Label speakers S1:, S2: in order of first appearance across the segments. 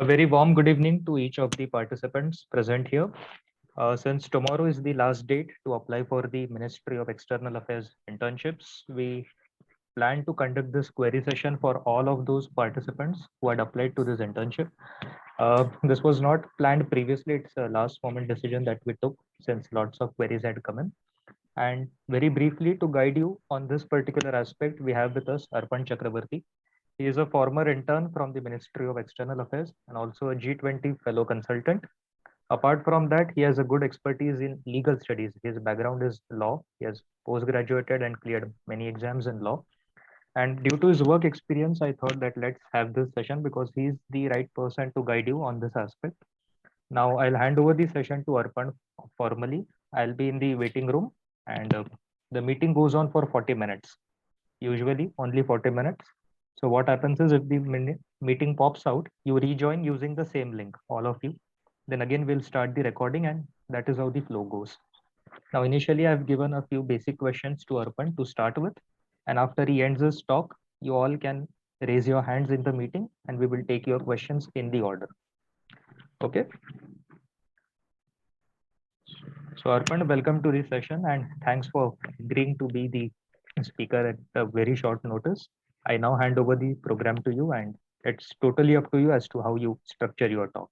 S1: A very warm good evening to each of the participants present here. Since tomorrow is the last date to apply for the Ministry of External Affairs internships, we plan to conduct this query session for all of those participants who had applied to this internship. This was not planned previously. It's a last moment decision that we took since lots of queries had come in. And very briefly, to guide you on this particular aspect, we have with us Arpan Chakrabarti. He is a former intern from the Ministry of External Affairs and also a G20 fellow consultant. Apart from that, he has a good expertise in legal studies. His background is law. He has post-graduated and cleared many exams in law. And due to his work experience, I thought that let's have this session because he's the right person to guide you on this aspect. Now I'll hand over the session to Arpan formally. I'll be in the waiting room and the meeting goes on for 40 minutes, usually only 40 minutes. So what happens is if the meeting pops out, you rejoin using the same link, all of you. Then again, we'll start the recording and that is how the flow goes. Now, initially, I've given a few basic questions to Arpan to start with. And after he ends his talk, you all can raise your hands in the meeting and we will take your questions in the order. Okay. So Arpan, welcome to the session and thanks for agreeing to be the speaker at a very short notice. I now hand over the program to you and it's totally up to you as to how you structure your talk.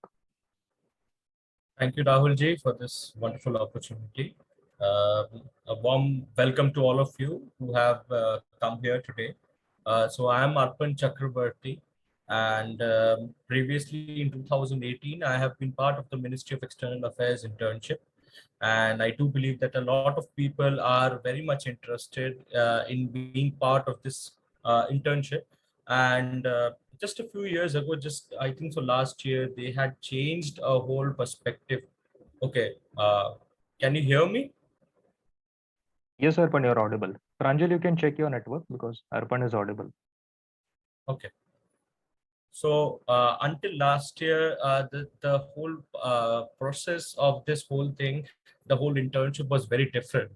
S2: Thank you, Rahul ji, for this wonderful opportunity. A warm welcome to all of you who have come here today. So I am Arpan Chakrabarti, and previously in 2018, I have been part of the Ministry of External Affairs internship. And I do believe that a lot of people are very much interested in being part of this internship. And just a few years ago, just I think so last year, they had changed a whole perspective. Okay, can you hear me?
S1: Yes, Arpan, you're audible. Pranjal, you can check your network because Arpan is audible.
S2: Okay. So until last year, the whole process of this whole thing, the whole internship was very different.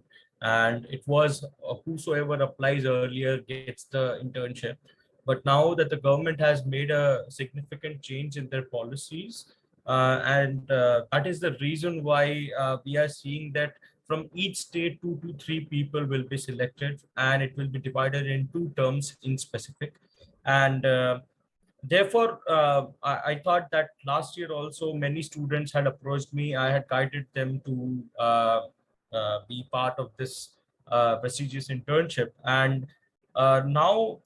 S2: And it was whosoever applies earlier gets the internship. But now that the government has made a significant change in their policies, and that is the reason why we are seeing that from each state, 2 to 3 people will be selected, and it will be divided in 2 terms in specific. And therefore, I thought that last year also many students had approached me. I had guided them to be part of this prestigious internship. And now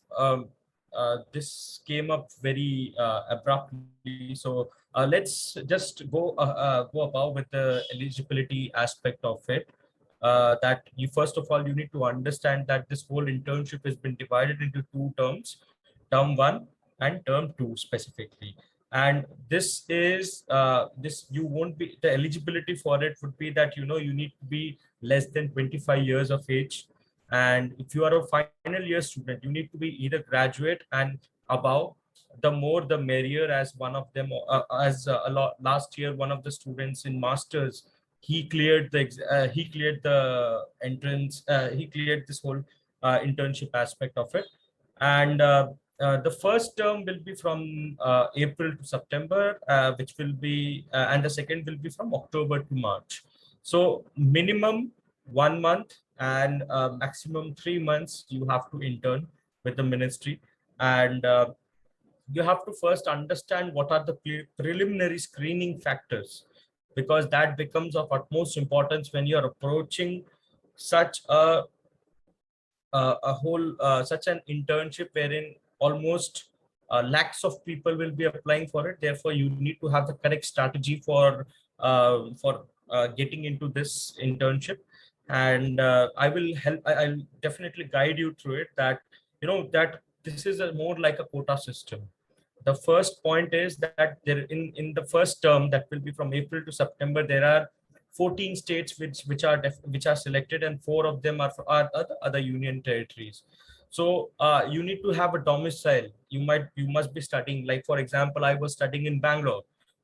S2: this came up very abruptly. So let's just go above with the eligibility aspect of it. That you first of all you need to understand that this whole internship has been divided into 2 terms, term 1 and term 2 specifically. And this is this you won't be, the eligibility for it would be that you need to be less than 25 years of age. And if you are a final year student, you need to be either graduate and above. The more the merrier. As one of them, last year one of the students in masters, he cleared the entrance, he cleared this whole internship aspect of it. And the first term will be from April to September, which will be, and the second will be from October to March. So minimum 1 month and maximum 3 months you have to intern with the ministry. And you have to first understand what are the preliminary screening factors, because that becomes of utmost importance when you're approaching such a whole such an internship wherein almost lakhs of people will be applying for it. Therefore, you need to have the correct strategy for getting into this internship. And I will help. I'll definitely guide you through it. That that this is a more like a quota system. The first point is that there in the first term, that will be from April to September, there are 14 states which are selected, and 4 of them are other union territories. So you need to have a domicile. You must be studying, like for example, I was studying in Bangalore,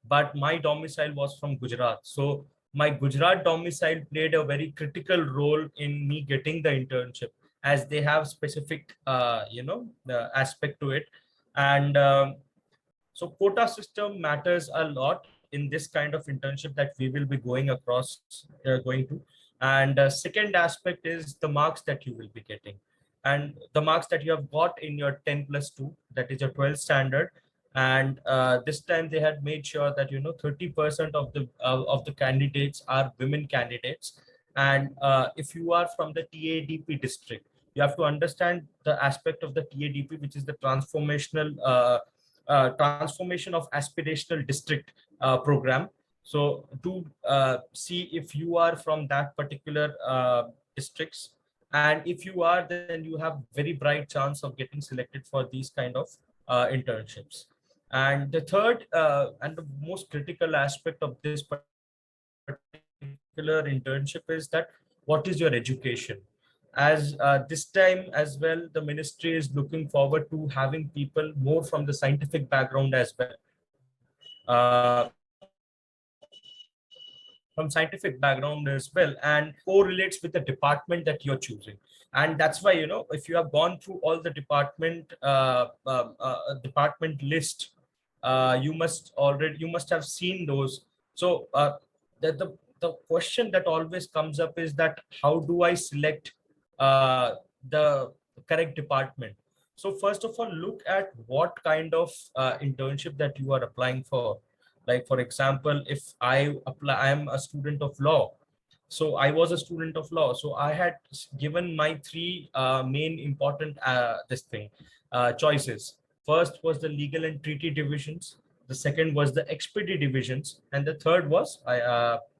S2: but my domicile was from Gujarat. So my Gujarat domicile played a very critical role in me getting the internship, as they have specific the aspect to it. And So quota system matters a lot in this kind of internship that we will be going across, going to. And second aspect is the marks that you will be getting. And the marks that you have got in your 10+2, that is your 12th standard. And this time they had made sure that, 30% of the candidates are women candidates. And if you are from the TADP district, you have to understand the aspect of the TADP, which is the transformation of aspirational district program. So to see if you are from that particular districts, and if you are, then you have very bright chance of getting selected for these kind of internships. And the third and the most critical aspect of this particular internship is that what is your education? As this time as well, the ministry is looking forward to having people more from the scientific background as well. From scientific background as well, and correlates with the department that you're choosing. And that's why, if you have gone through all the department list, you must have seen those. So the question that always comes up is that how do I select the correct department? So first of all, look at what kind of internship that you are applying for. Like for example, if I am a student of law. So I was a student of law. So I had given my three main important choices. First was the legal and treaty divisions. The second was the expedi divisions, and the third was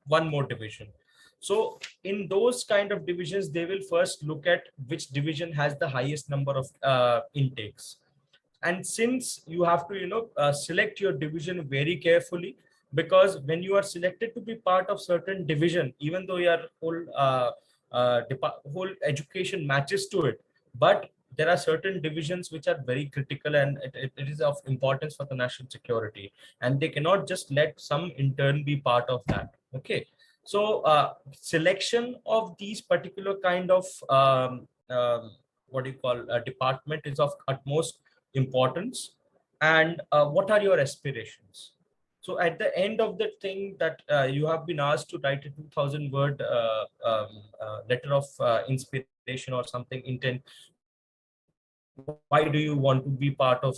S2: one more division. So in those kind of divisions, they will first look at which division has the highest number of intakes. And since you have to select your division very carefully, because when you are selected to be part of certain division, even though your whole education matches to it, but there are certain divisions which are very critical, and it is of importance for the national security, and they cannot just let some intern be part of that. Okay. So selection of these particular kind of what do you call department is of utmost importance. And what are your aspirations? So at the end of the thing that you have been asked to write a 2000 word letter of inspiration or something intent, why do you want to be part of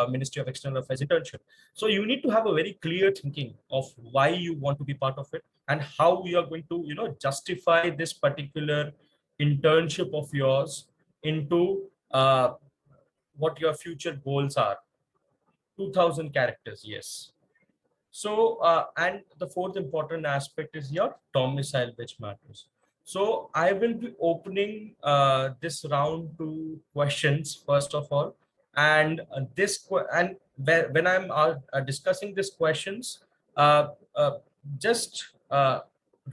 S2: Ministry of External Affairs internship? So you need to have a very clear thinking of why you want to be part of it, and how you are going to justify this particular internship of yours into what your future goals are. 2000 characters, yes. So and the fourth important aspect is your domicile, which matters. So I will be opening this round to questions first of all. And when I'm discussing these questions, uh, uh, just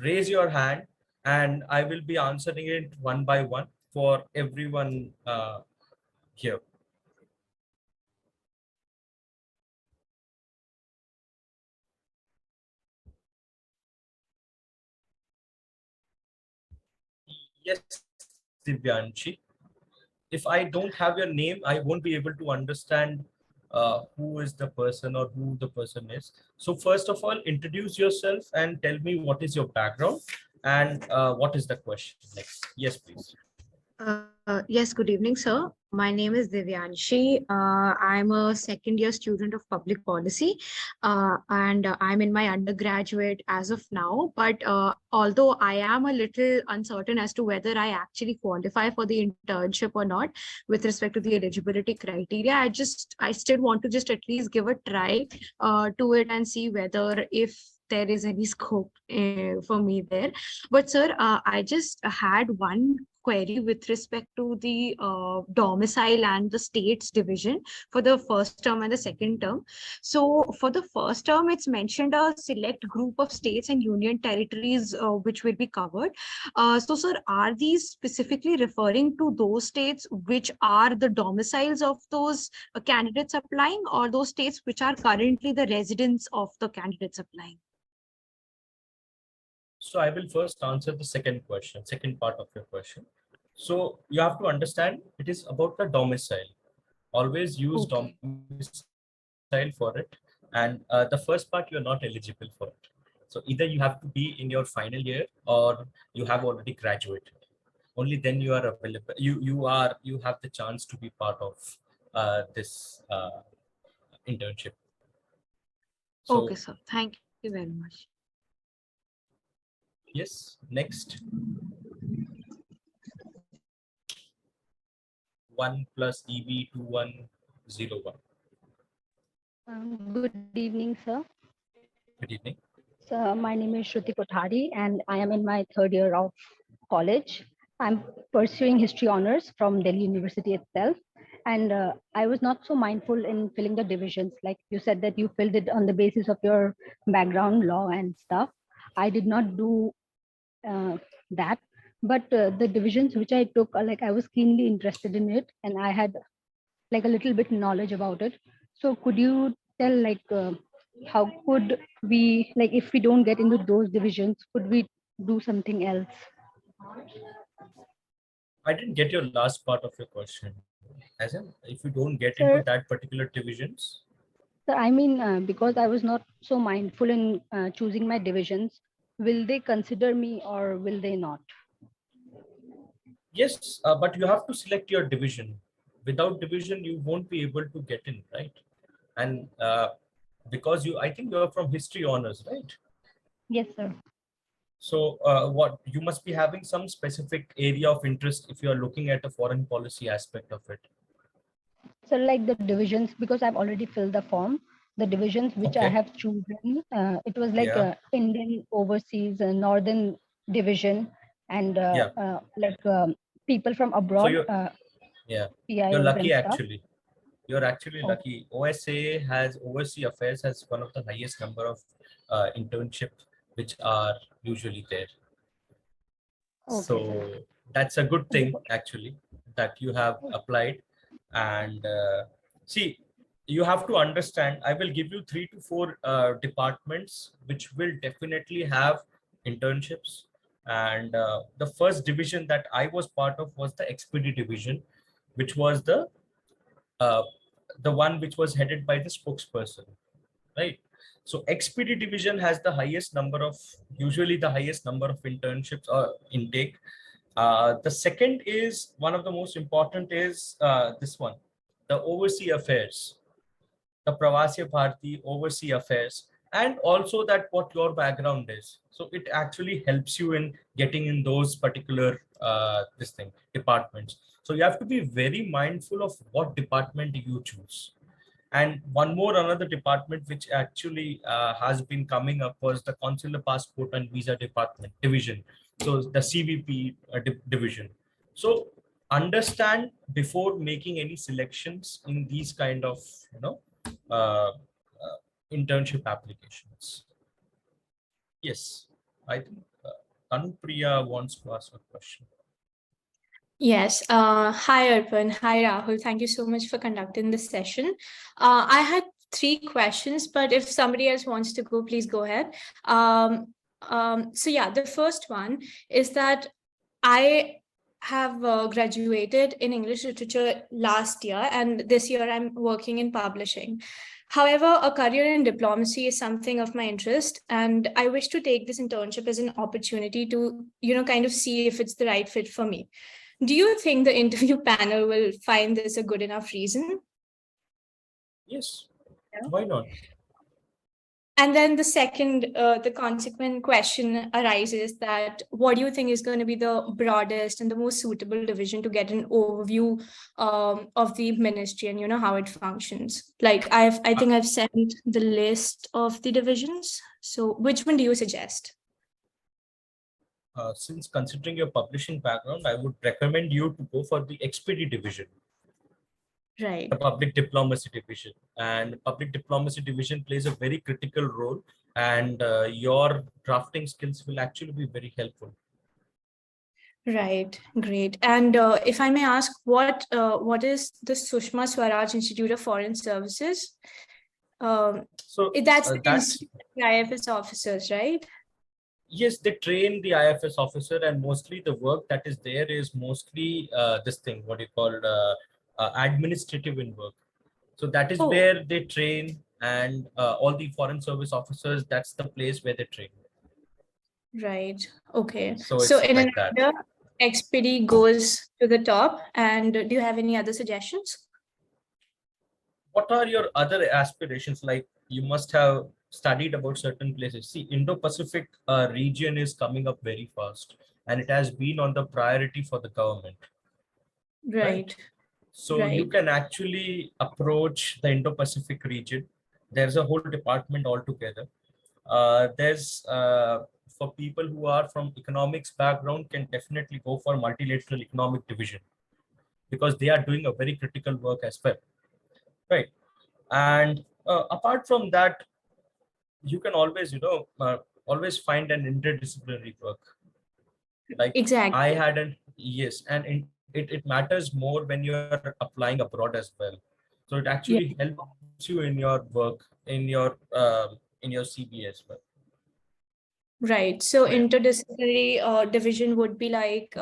S2: raise your hand, and I will be answering it one by one for everyone here. Yes, Divyanshi. If I don't have your name, I won't be able to understand who is the person or who the person is. So first of all, introduce yourself and tell me what is your background and what is the question next. Yes, please.
S3: Yes, good evening, sir. My name is Divyanshi. I'm a second year student of public policy, and I'm in my undergraduate as of now. But although I am a little uncertain as to whether I actually qualify for the internship or not with respect to the eligibility criteria, I still want to just at least give a try to it and see whether if there is any scope for me there. But sir, I just had one query with respect to the domicile and the states division for the first term and the second term. So for the first term, it's mentioned a select group of states and union territories which will be covered. So sir, are these specifically referring to those states which are the domiciles of those candidates applying, or those states which are currently the residents of the candidates applying?
S2: So I will first answer the second part of your question. So you have to understand it is about the domicile. Always use
S3: Okay.
S2: domicile domicile for it. And the first part, you're not eligible for it. So either you have to be in your final year or you have already graduated. Only then you are available. You have the chance to be part of this internship. So,
S3: Okay, sir. Thank you very much.
S2: yes, next. 1 plus EB 2101.
S4: Good evening, sir.
S2: Good evening.
S4: So my name is Shruti Kothari, and I am in my third year of college. I'm pursuing history honors from Delhi University itself. And I was not so mindful in filling the divisions. Like you said that you filled it on the basis of your background, law and stuff. I did not do that. But the divisions which I took, like I was keenly interested in it, and I had like a little bit knowledge about it. So could you tell like how could we, like if we don't get into those divisions, could we do something else?
S2: I didn't get your last part of your question. As in, if you don't get
S4: Sir,
S2: into that particular divisions.
S4: sir, I mean, because I was not so mindful in choosing my divisions, will they consider me or will they not?
S2: Yes, but you have to select your division. Without division, you won't be able to get in, right? And because I think you're from history honors, right?
S4: Yes, sir.
S2: So what you must be having some specific area of interest if you are looking at a foreign policy aspect of it.
S4: So like the divisions, because I've already filled the form, the divisions which I
S2: Okay.
S4: have chosen, it was like
S2: Yeah.
S4: Indian overseas, Northern division, and
S2: Yeah.
S4: people from
S2: So
S4: abroad,
S2: you're
S4: PIOs
S2: lucky
S4: and stuff.
S2: actually. You're actually
S4: Oh.
S2: lucky. OSA has overseas affairs has one of the highest number of internship which are usually there.
S4: Okay,
S2: So
S4: sir.
S2: that's a good thing actually that you have
S4: Okay.
S2: applied. And see, you have to understand, I will give you 3 to 4 departments which will definitely have internships. And the first division that I was part of was the XPD division, which was uh, the one which was headed by the spokesperson, right? So XPD division has the highest number of, usually the highest number of internships or intake. The second is one of the most important is this one, the overseas affairs, the Pravasya Bharati overseas affairs, and also that what your background is. So it actually helps you in getting in those particular departments. So you have to be very mindful of what department you choose. And one more another department which actually has been coming up was the consular passport and visa division. So the CVP division. So understand before making any selections in these kind of uh, internship applications. Yes, I think Tanupriya wants to ask a question.
S5: Yes. Hi, Arpan. Hi, Rahul. Thank you so much for conducting this session. I had 3 questions, but if somebody else wants to go, please go ahead. So yeah, the first one is that I have graduated in English literature last year, and this year I'm working in publishing. However, a career in diplomacy is something of my interest, and I wish to take this internship as an opportunity to, kind of see if it's the right fit for me. Do you think the interview panel will find this a good enough reason?
S2: Yes,
S4: Yeah.
S2: why not?
S5: And then the second, the consequent question arises that what do you think is going to be the broadest and the most suitable division to get an overview of the ministry and how it functions? Like I think I've sent the list of the divisions. So which one do you suggest?
S2: Since considering your publishing background, I would recommend you to go for the XPD division.
S5: Right.
S2: The public diplomacy division, and public diplomacy division plays a very critical role, and your drafting skills will actually be very helpful.
S5: Right, great. And if I may ask, what is the Sushma Swaraj Institute of Foreign Services?
S2: So
S5: That's the
S2: that's
S5: IFS officers, right?
S2: yes, they train the IFS officer, and mostly the work that is there is mostly this thing, what you call administrative in work. So that is where they train and all the foreign service officers, that's the place where they train.
S5: Right. Okay.
S2: So
S5: So
S2: it's
S5: in
S2: like that.
S5: another, XPD goes to the top. And do you have any other suggestions?
S2: What are your other aspirations? Like, you must have studied about certain places. See, Indo-Pacific region is coming up very fast, and it has been on the priority for the government, right?
S5: Right.
S2: So you
S5: Right.
S2: can actually approach the Indo-Pacific region. There's a whole department altogether. There's for people who are from economics background can definitely go for multilateral economic division, because they are doing a very critical work as well, right? And apart from that, you can always, always find an interdisciplinary work. Like,
S5: Exactly.
S2: I had an, yes, and it matters more when you're applying abroad as well. So it
S5: Yeah.
S2: actually helps you in your work, in your CB as well.
S5: Right. So
S2: Yeah.
S5: interdisciplinary division would be like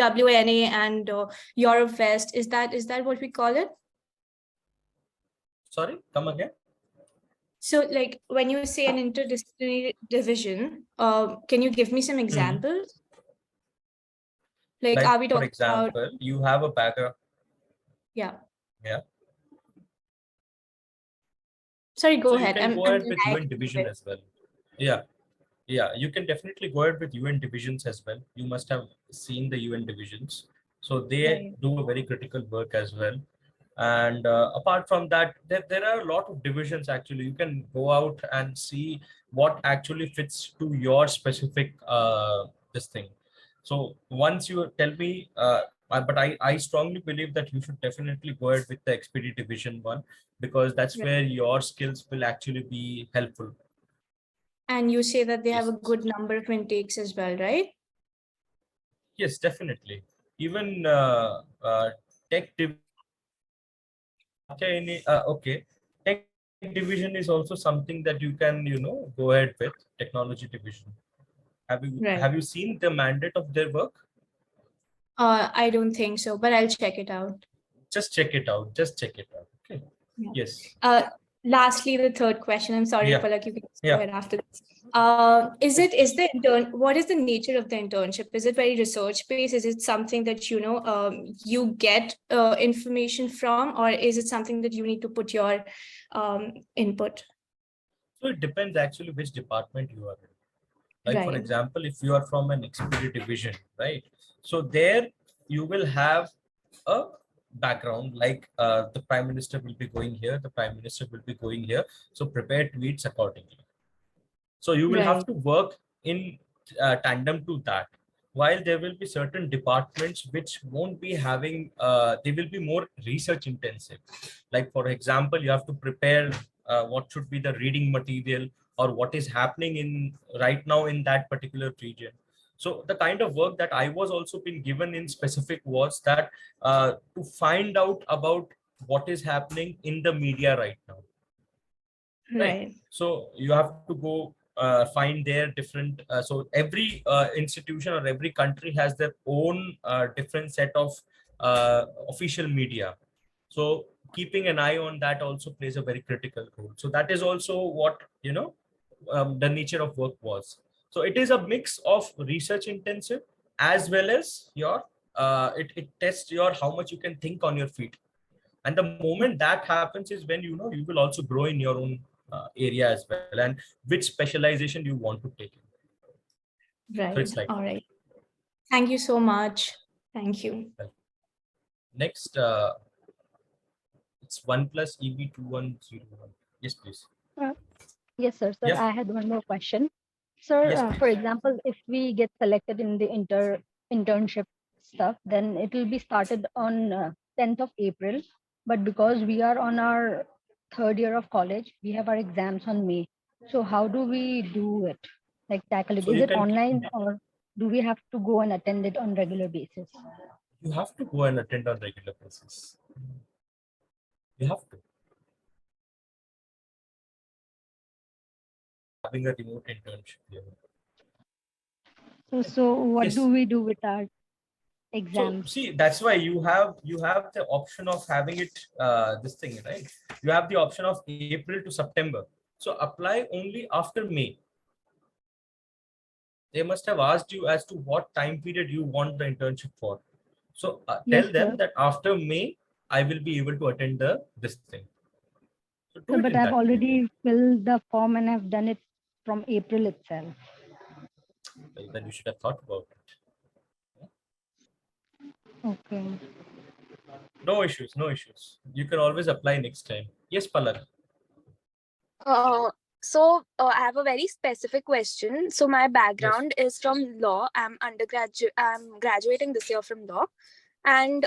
S5: WNA and Europe West. Is that what we call it?
S2: Sorry, come again.
S5: So like when you say an interdisciplinary division, can you give me some examples? Like,
S2: Like,
S5: are we
S2: for
S5: talking about,
S2: example, you have a background.
S5: yeah.
S2: Yeah.
S5: Sorry, go
S2: So you
S5: ahead.
S2: can go
S5: I'm
S2: ahead with
S5: lagging
S2: UN
S5: a
S2: division
S5: bit.
S2: as well. Yeah. Yeah, you can definitely go ahead with UN divisions as well. You must have seen the UN divisions. So they
S5: Right.
S2: do a very critical work as well. And apart from that, there are a lot of divisions actually. You can go out and see what actually fits to your specific this thing. So once you tell me, but I strongly believe that you should definitely go ahead with the XPD division one, because that's
S5: Right.
S2: where your skills will actually be helpful.
S5: And you say that they have a
S2: Yes.
S5: good number of intakes as well, right?
S2: Yes, definitely. Even tech division. Okay, tech division is also something that you can, go ahead with. Technology division.
S5: Right.
S2: Have you seen the mandate of their work?
S5: I don't think so, but I'll check it out.
S2: Just check it out. Just check it out. Okay.
S5: Yeah.
S2: Yes.
S5: Lastly, the third question. I'm sorry,
S2: Yeah.
S5: Palak, you can go
S2: Yeah.
S5: ahead after this. What is the nature of the internship? Is it very research based? Is it something that you get information from, or is it something that you need to put your input?
S2: So it depends actually which department you are in. Like, for
S5: Right.
S2: example, if you are from an XPD division, right? So there you will have a background, like the prime minister will be going here, the prime minister will be going here. So prepare tweets accordingly. So you will have
S5: Right.
S2: to work in tandem to that. While there will be certain departments which won't be having, they will be more research intensive. Like, for example, you have to prepare what should be the reading material, or what is happening in right now in that particular region. So the kind of work that I was also been given in specific was that to find out about what is happening in the media right now. Right.
S5: Right.
S2: So you have to go find their different, so every institution or every country has their own different set of official media. So keeping an eye on that also plays a very critical role. So that is also what, the nature of work was. So it is a mix of research intensive, as well as your it tests your how much you can think on your feet. And the moment that happens is when, you will also grow in your own area as well, and which specialization you want to take. So
S5: Right.
S2: it's like
S5: All right. Thank you so much. Thank you.
S2: next, it's 1 plus EB2101. Yes, please.
S4: Yes, sir. Sir,
S2: Yeah.
S4: I had one more question. Sir,
S2: Yes,
S4: for
S2: please.
S4: example, if we get selected in the internship stuff, then it will be started on 10th of April. But because we are on our third year of college, we have our exams on May. So how do we do it? Like tackle it?
S2: So
S4: Is
S2: you
S4: it
S2: can
S4: online, or do we have to go and attend it on regular basis?
S2: you have to go and attend on regular basis. You have to. Having a remote internship here.
S4: So what do
S2: Yes.
S4: we do with our exams.
S2: So see, that's why you have the option of having it this thing, right? You have the option of April to September. So apply only after May. They must have asked you as to what time period you want the internship for. So
S4: Yes,
S2: tell them
S4: sir.
S2: that after May, I will be able to attend this thing. So do
S4: So,
S2: it
S4: but
S2: in
S4: I've
S2: that way.
S4: already filled the form and I've done it from April itself.
S2: Well, then you should have thought about it.
S4: Okay.
S2: No issues, no issues. You can always apply next time. Yes, Palak.
S6: I have a very specific question. So my background is from law. I'm graduating this year from law, and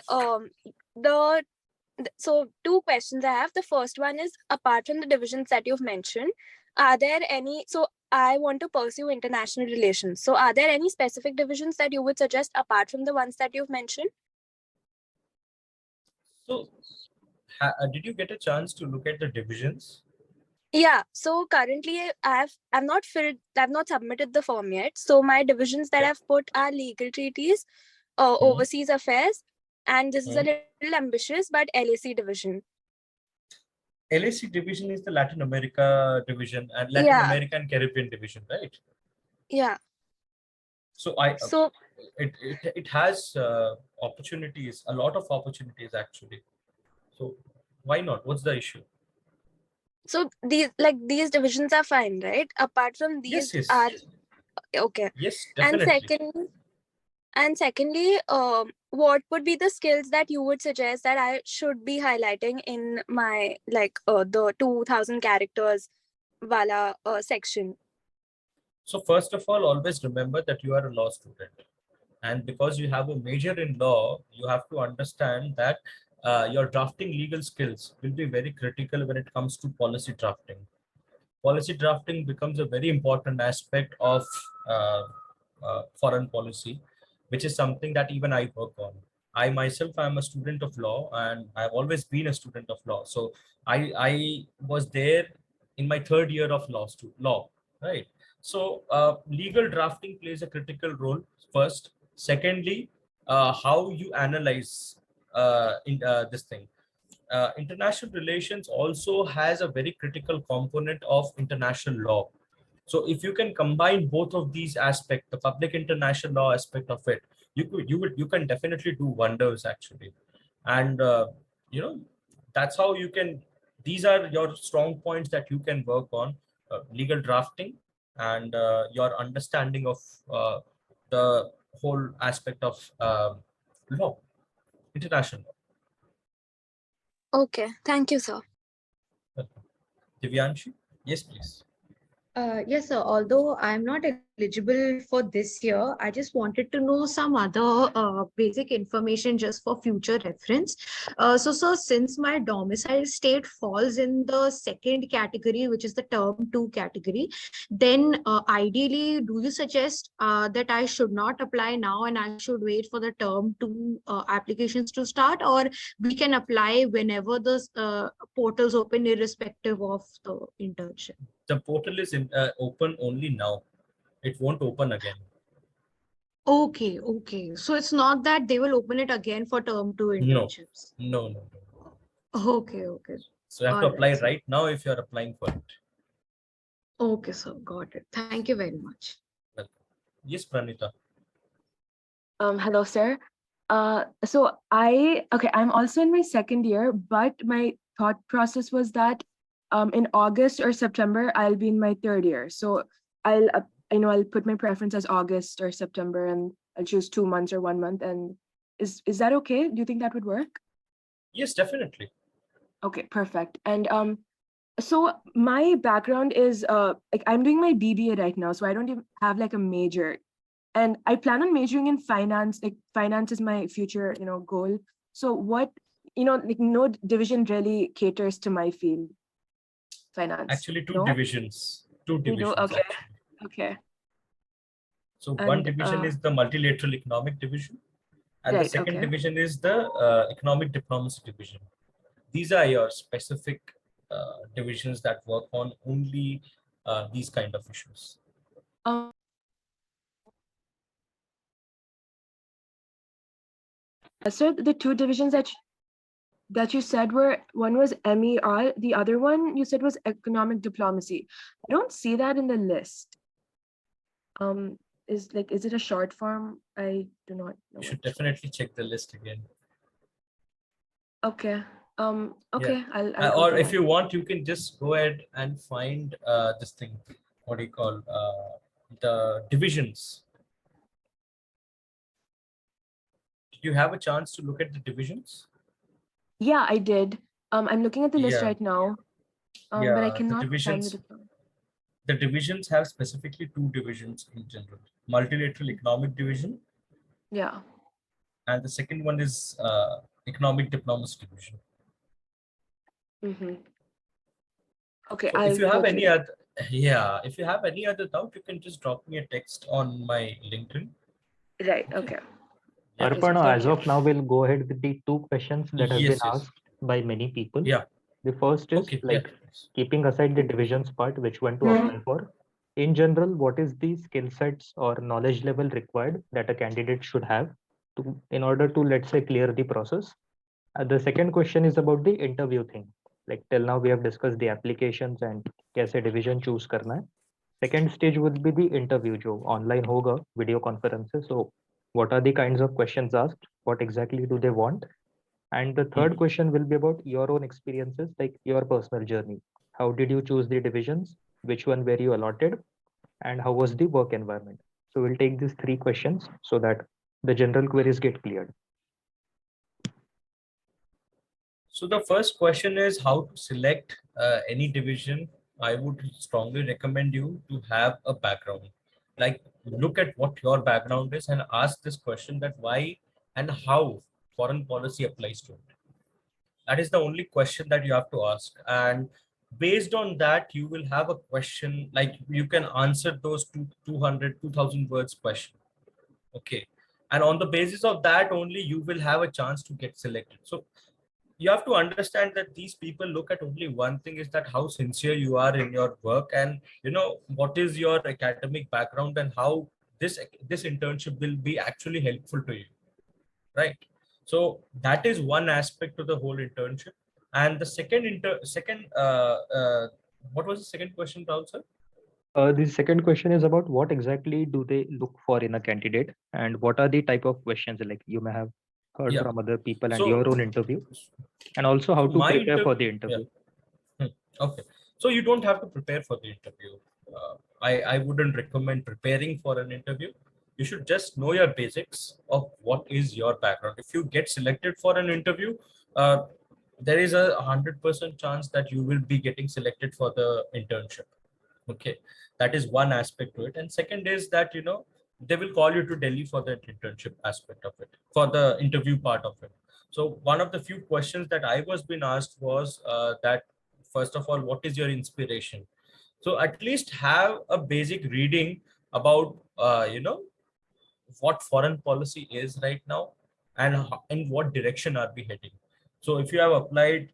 S6: the so two questions I have. The first one is, apart from the divisions that you've mentioned, are there any? So I want to pursue international relations. So are there any specific divisions that you would suggest apart from the ones that you've mentioned?
S2: So did you get a chance to look at the divisions?
S6: Yeah, so currently I've not submitted the form yet. So my divisions that I've put are legal treaties, overseas affairs, and this is a little ambitious, but LAC division.
S2: LAC division is the Latin America division and Latin
S6: Yeah.
S2: America and Caribbean division, right?
S6: Yeah.
S2: So it has opportunities, a lot of opportunities actually. So why not? What's the issue?
S6: So these divisions are fine, right? Apart from these
S2: Yes.
S6: are okay.
S2: Yes,
S6: And
S2: definitely.
S6: secondly, what would be the skills that you would suggest that I should be highlighting in my the 2000 characters wala section?
S2: So first of all, always remember that you are a law student. And because you have a major in law, you have to understand that your drafting legal skills will be very critical when it comes to policy drafting. Policy drafting becomes a very important aspect of foreign policy, which is something that even I work on. I myself am a student of law, and I've always been a student of law. So I was there in my third year of law, right? So legal drafting plays a critical role first. Secondly, how you analyze this thing. International relations also has a very critical component of international law. So if you can combine both of these aspects, the public international law aspect of it, you can definitely do wonders actually. And that's how you can. These are your strong points that you can work on: legal drafting and your understanding of the whole aspect of law, international
S6: Okay, thank you, sir.
S2: law. Divyanshi, yes, please.
S3: Yes, sir. Although I'm not eligible for this year, I just wanted to know some other basic information just for future reference. Sir, since my domicile state falls in the second category, which is the term 2 category, then ideally, do you suggest that I should not apply now and I should wait for the term 2 applications to start, or we can apply whenever the portals open, irrespective of the internship?
S2: The portal is open only now. It won't open again.
S3: Okay, okay. So it's not that they will open it again for term 2 internships.
S2: No.
S3: Okay, okay.
S2: So you have to
S3: All
S2: apply
S3: right, sir.
S2: right now if you're applying for it.
S3: Okay, sir. Got it. Thank you very much.
S2: Welcome. Yes, Pranita.
S7: Hello, sir. I'm also in my second year, but my thought process was that in August or September, I'll be in my third year. So I'll put my preference as August or September, and I'll choose 2 months or 1 month. And is that okay? Do you think that would work?
S2: Yes, definitely.
S7: Okay, perfect. And so my background is I'm doing my BBA right now, so I don't even have like a major. And I plan on majoring in finance. Like finance is my future, goal. So what, no division really caters to my field. Finance.
S2: Actually, two
S7: No?
S2: divisions. Two
S7: You do?
S2: divisions.
S7: Okay.
S2: Actually.
S7: Okay.
S2: So one
S7: And,
S2: division is the multilateral economic division, and the
S7: right,
S2: second
S7: okay.
S2: division is the economic diplomacy division. These are your specific divisions that work on only these kind of issues.
S7: Um, So the two divisions that you said were, one was MER, the other one you said was economic diplomacy. I don't see that in the list. Is it a short form? I do not know.
S2: You should definitely check the list again.
S7: Okay. Okay.
S2: Yeah.
S7: I'll go
S2: Or
S7: through
S2: if
S7: that.
S2: you want, you can just go ahead and find this thing. What do you call the divisions? Did you have a chance to look at the divisions?
S7: Yeah, I did. I'm looking at the list
S2: Yeah.
S7: right now. But I
S2: Yeah, the
S7: cannot find
S2: divisions.
S7: the diploma.
S2: The divisions have specifically two divisions in general: multilateral economic division,
S7: Yeah.
S2: and the second one is economic diplomacy division.
S7: Mm-hmm. Okay,
S2: So
S7: I'll
S2: if you
S7: go
S2: have
S7: through
S2: any
S7: that.
S2: other, yeah, if you have any other doubt, you can just drop me a text on my LinkedIn.
S7: Right. Okay.
S2: Yeah.
S7: Okay, sir,
S1: Arpana,
S7: thank
S1: as
S7: you.
S1: of now, we'll go ahead with the two questions that have been
S2: Yes, yes.
S1: asked by many people.
S2: Yeah.
S1: The first is
S2: Okay.
S1: like
S2: Yeah.
S1: keeping aside the divisions part, which one to apply for. In general, what is the skill sets or knowledge level required that a candidate should have in order to, let's say, clear the process? The second question is about the interview thing. Like till now, we have discussed the applications and कैसे division choose करना है. Second stage would be the interview, जो online होगा, video conferences. So, what are the kinds of questions asked? What exactly do they want? And the third question will be about your own experiences, like your personal journey. How did you choose the divisions? Which one were you allotted? And how was the work environment? So we'll take these three questions so that the general queries get cleared.
S2: So the first question is how to select any division. I would strongly recommend you to have a background. Like look at what your background is and ask this question, that why and how foreign policy applies to it. That is the only question that you have to ask. And based on that, you will have a question, like you can answer those 2,000 words question. Okay. And on the basis of that only, you will have a chance to get selected. So you have to understand that these people look at only one thing, is that how sincere you are in your work, and what is your academic background, and how this internship will be actually helpful to you, right? So that is one aspect to the whole internship. And the what was the second question, Rahul sir?
S1: The second question is about what exactly do they look for in a candidate, and what are the type of questions like you may have heard
S2: Yeah.
S1: from other people and
S2: So
S1: your own interview, and also how to prepare for the interview.
S2: Okay, so you don't have to prepare for the interview. I wouldn't recommend preparing for an interview. You should just know your basics of what is your background. If you get selected for an interview, there is a 100% chance that you will be getting selected for the internship. Okay, that is one aspect to it. And second is that they will call you to Delhi for the internship aspect of it, for the interview part of it. So one of the few questions that I was being asked was that, first of all, what is your inspiration? So at least have a basic reading about what foreign policy is right now, and in what direction are we heading. So if you have applied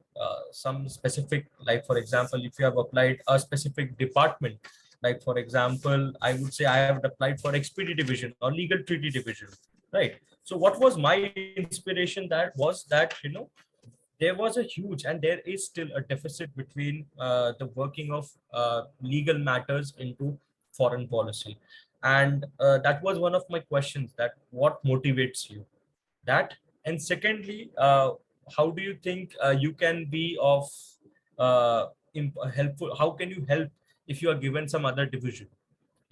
S2: some specific, like for example, if you have applied a specific department, like for example, I would say I have applied for XPD division or legal treaty division, right? So what was my inspiration? That was that there was a huge, and there is still a deficit between the working of legal matters into foreign policy. And that was one of my questions, that what motivates you, that. And secondly, how do you think you can be of helpful, how can you help if you are given some other division?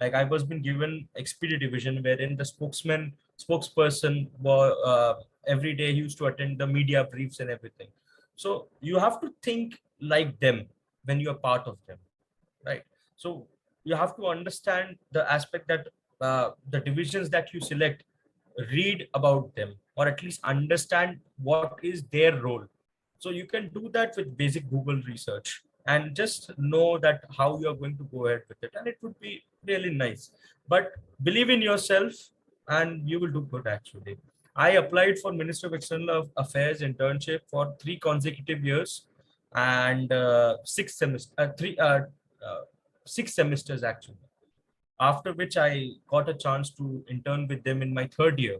S2: Like I was been given XPD division, wherein the spokesperson were every day he used to attend the media briefs and everything. So you have to think like them when you are part of them, right? So you have to understand the aspect that the divisions that you select, read about them, or at least understand what is their role. So you can do that with basic Google research, and just know that how you are going to go ahead with it, and it would be really nice. But believe in yourself and you will do good. Actually, I applied for Ministry of External Affairs internship for 3 consecutive years, and 6 semesters actually, after which I got a chance to intern with them in my 3rd year,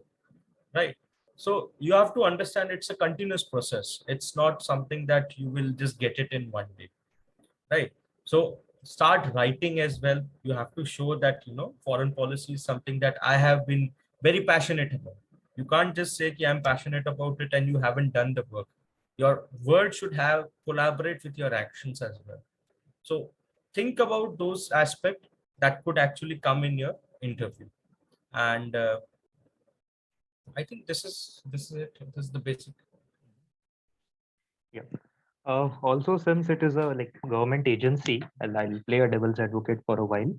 S2: right? So you have to understand it's a continuous process. It's not something that you will just get it in one day, right? So start writing as well. You have to show that, foreign policy is something that I have been very passionate about. You can't just say I'm passionate about it and you haven't done the work. Your word should have collaborate with your actions as well. So think about those aspects that could actually come in your interview. And I think this is it. This is the basic.
S1: Yeah. Also, since it is a government agency, and I'll play a devil's advocate for a while,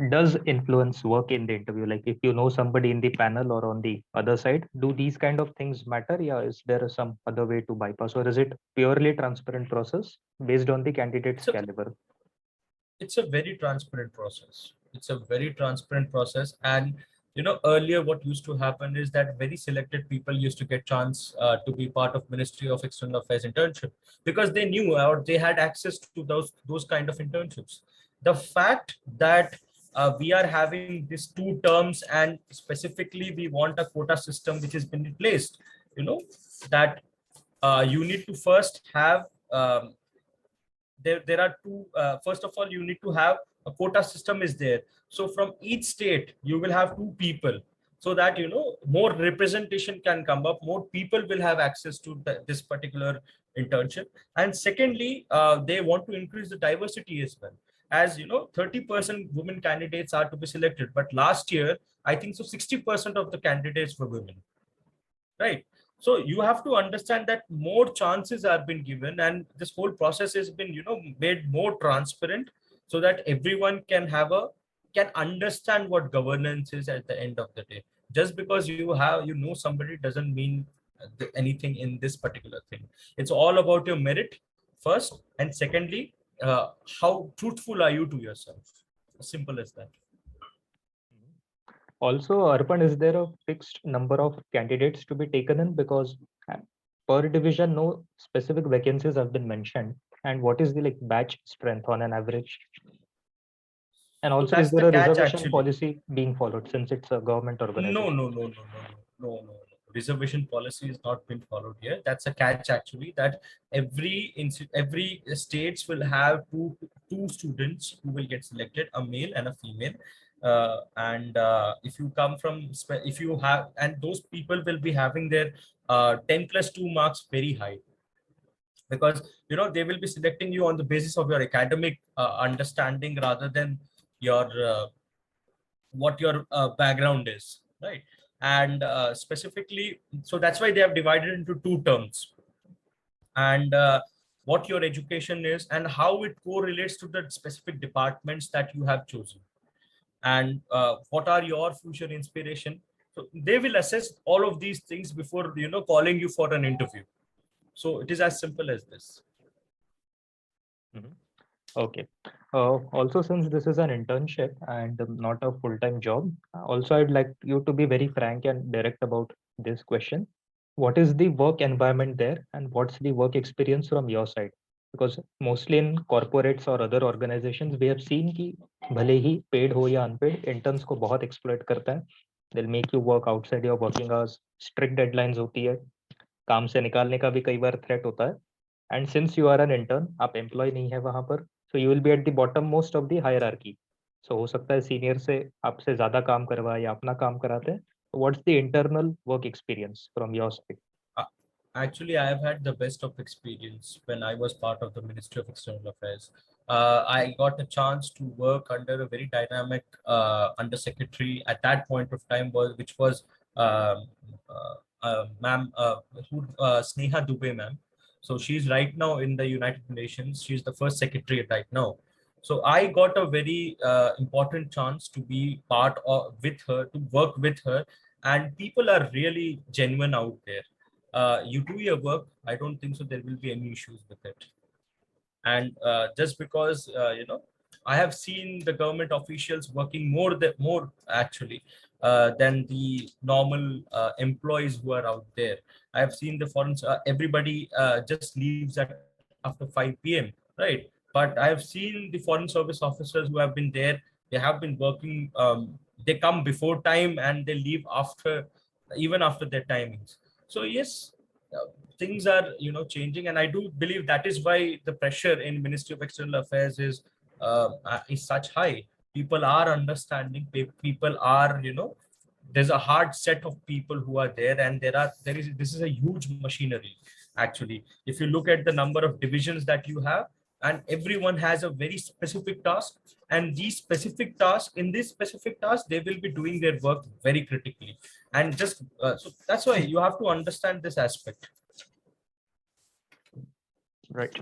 S1: does influence work in the interview? Like if you know somebody in the panel or on the other side, do these kind of things matter? Yeah, is there some other way to bypass, or is it purely transparent process based on the candidate's caliber?
S2: It's a very transparent process. It's a very transparent process. And earlier what used to happen is that very selected people used to get chance to be part of Ministry of External Affairs internship because they knew or they had access to those kind of internships. The fact that we are having these 2 terms and specifically we want a quota system which has been replaced, that you need to first have there are two. First of all, you need to have a quota system is there. So from each state, you will have 2 people so that, more representation can come up, more people will have access to this particular internship. And secondly, they want to increase the diversity as well. As 30% women candidates are to be selected. But last year, I think so 60% of the candidates were women, right? So you have to understand that more chances are been given and this whole process has been, made more transparent so that everyone can understand what governance is at the end of the day. Just because you know somebody doesn't mean anything in this particular thing. It's all about your merit first, and secondly, how truthful are you to yourself? As simple as that.
S1: Also, Arpan, is there a fixed number of candidates to be taken in? Because per division, no specific vacancies have been mentioned. And what is the batch strength on an average? And also, is there a reservation policy being followed since it's a government organization?
S2: No. Reservation policy is not been followed here. That's a catch actually. That every states will have two students who will get selected, a male and a female. And if you come from, if you have, and those people will be having their 10+2 marks very high, because they will be selecting you on the basis of your academic understanding rather than your what your background is, right? And specifically, so that's why they have divided into 2 terms, and what your education is and how it correlates to the specific departments that you have chosen, and what are your future inspiration. So they will assess all of these things before calling you for an interview. So it is as simple as this.
S1: Okay. Also, since this is an internship and not a full-time job, also I'd like you to be very frank and direct about this question. What is the work environment there and what's the work experience from your side? Because mostly in corporates or other organizations, we have seen कि भले ही paid हो या unpaid, interns को बहुत exploit करता है. They'll make you work outside your working hours. Strict deadlines होती है. काम से निकालने का भी कई बार threat होता है. And since you are an intern, आप employee नहीं है वहाँ पर, so you will be at the bottom most of the hierarchy. So हो सकता है senior से आपसे ज़्यादा काम करवाए या अपना काम कराते हैं. What's the internal work experience from your side?
S2: Actually, I have had the best of experience when I was part of the Ministry of External Affairs. I got a chance to work under a very dynamic undersecretary at that point of time, which was ma'am Sneha Dubey, ma'am. So she's right now in the United Nations. She's the first secretary right now. So I got a very important chance to be part of with her, to work with her, and people are really genuine out there. You do your work, I don't think so there will be any issues with it. And just because I have seen the government officials working more actually than the normal employees who are out there. I have seen the foreign everybody just leaves at after 5 p.m. right? But I have seen the foreign service officers who have been there. They have been working. They come before time and they leave after even after their timings. So yes, things are changing, and I do believe that is why the pressure in Ministry of External Affairs is such high. People are understanding. People are there's a hard set of people who are there, and there is this is a huge machinery. Actually, if you look at the number of divisions that you have, and everyone has a very specific task, and these specific tasks, in this specific task, they will be doing their work very critically, and just so that's why you have to understand this aspect.
S1: Right.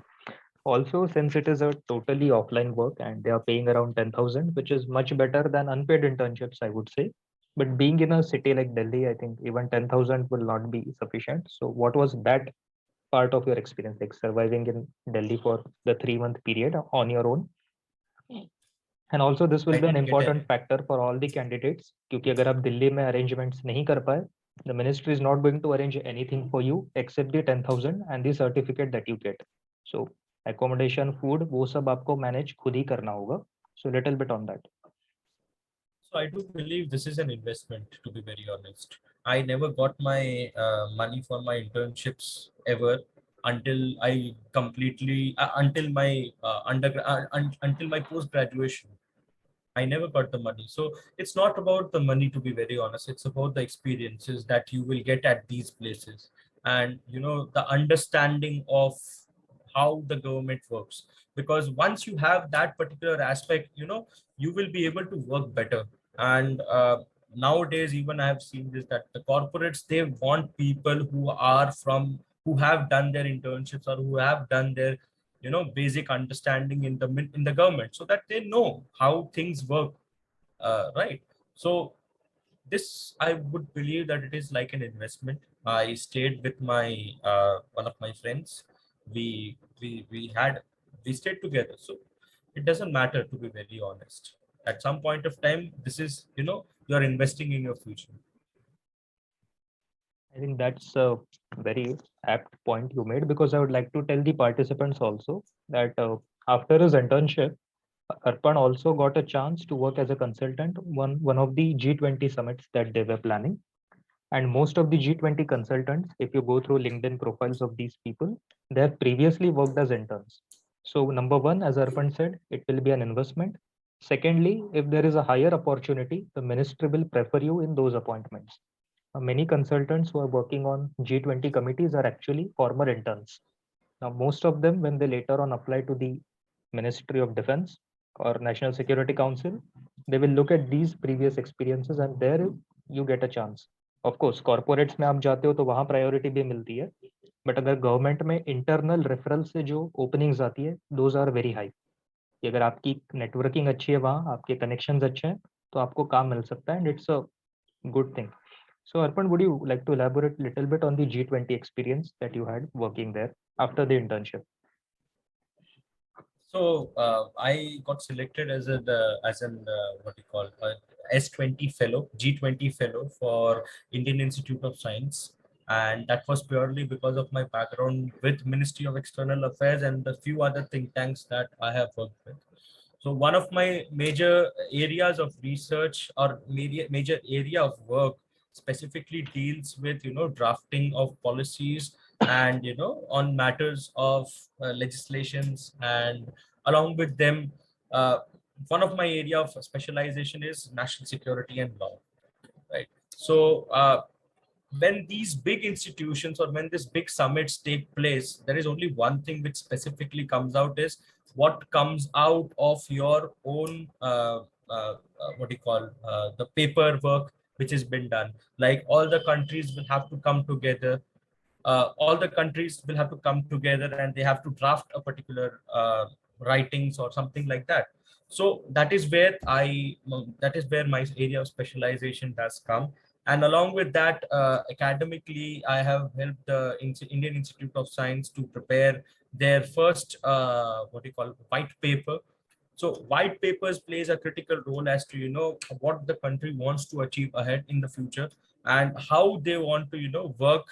S1: Also, since it is a totally offline work and they are paying around 10,000, which is much better than unpaid internships, I would say. But being in a city like Delhi, I think even 10,000 will not be sufficient. So what was that part of your experience, like surviving in Delhi for the 3-month period on your own? And also this will
S2: I
S1: be an
S2: didn't get
S1: important
S2: it.
S1: factor for all the candidates, क्योंकि अगर आप दिल्ली में arrangements नहीं कर पाए, the ministry is not going to arrange anything for you except the 10,000 and the certificate that you get. So accommodation, food, वो सब आपको manage खुद ही करना होगा. So little bit on that.
S2: So I do believe this is an investment, to be very honest. I never got my money for my internships ever until I completely until my until my post graduation. I never got the money. So it's not about the money, to be very honest. It's about the experiences that you will get at these places, and the understanding of how the government works. Because once you have that particular aspect, you will be able to work better. And nowadays, even I have seen this, that the corporates, they want people who have done their internships, or who have done their basic understanding in the government, so that they know how things work, right? So this, I would believe that it is like an investment. I stayed with my one of my friends. We stayed together, so it doesn't matter, to be very honest. At some point of time, this is you're investing in your future.
S1: I think that's a very apt point you made, because I would like to tell the participants also that after his internship, Arpan also got a chance to work as a consultant on one of the G20 summits that they were planning. And most of the G20 consultants, if you go through LinkedIn profiles of these people, they have previously worked as interns. So number one, as Arpan said, it will be an investment. Secondly, if there is a higher opportunity, the ministry will prefer you in those appointments. Many consultants who are working on G20 committees are actually former interns. Now, most of them, when they later on apply to the Ministry of Defense or National Security Council, they will look at these previous experiences, and there you get a chance. Of course, corporates में आप जाते हो तो वहाँ priority भी मिलती है, but अगर government में internal referral से जो openings आती है, those are very high. कि अगर आपकी networking अच्छी है वहाँ, आपके connections अच्छे हैं, तो आपको काम मिल सकता है, and it's a good thing. So Arpan, would you like to elaborate a little bit on the G20 experience that you had working there after the internship?
S2: So I got selected as an what do you call S20 fellow, G20 fellow for Indian Institute of Science, and that was purely because of my background with Ministry of External Affairs and a few other think tanks that I have worked with. So one of my major areas of research, or major area of work, specifically deals with drafting of policies, and on matters of legislations, and along with them, one of my area of specialization is national security and law, right? So when these big institutions, or when these big summits take place, there is only one thing which specifically comes out, is what comes out of your own what do you call the paperwork which has been done. Like all the countries will have to come together, and they have to draft a particular writings or something like that. So that is where my area of specialization has come. And along with that, academically, I have helped the Indian Institute of Science to prepare their first white paper. So white papers plays a critical role as to what the country wants to achieve ahead in the future, and how they want to work